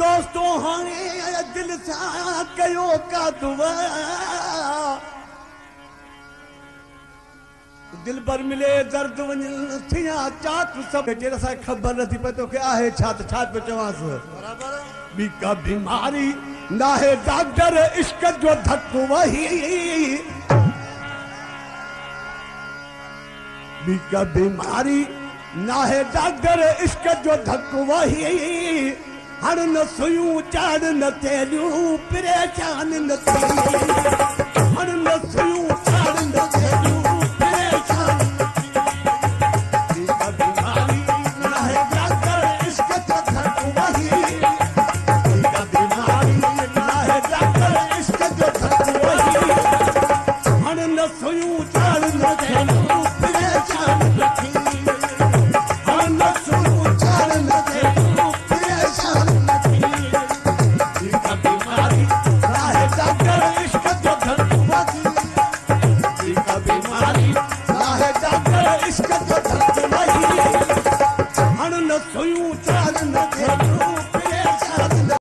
दोस्तों हाणे दिल सां कयो का दुआ दिल पर मिले दर्द वञनि थिया चाट सभु जेर असांखे ख़बर नथी पए तोखे आहे छा त छा पियो चवांसि ॿी का बीमारी नाहे डॉक्टर इश्क जो धक वही ॿी का बीमारी नाहे डॉक्टर इश्क जो धक वही हण न सुयूं चाड़ न तेलियूं परेशान न हण न सुयूं चाड़ न तेलियूं सुयूं चाड़ न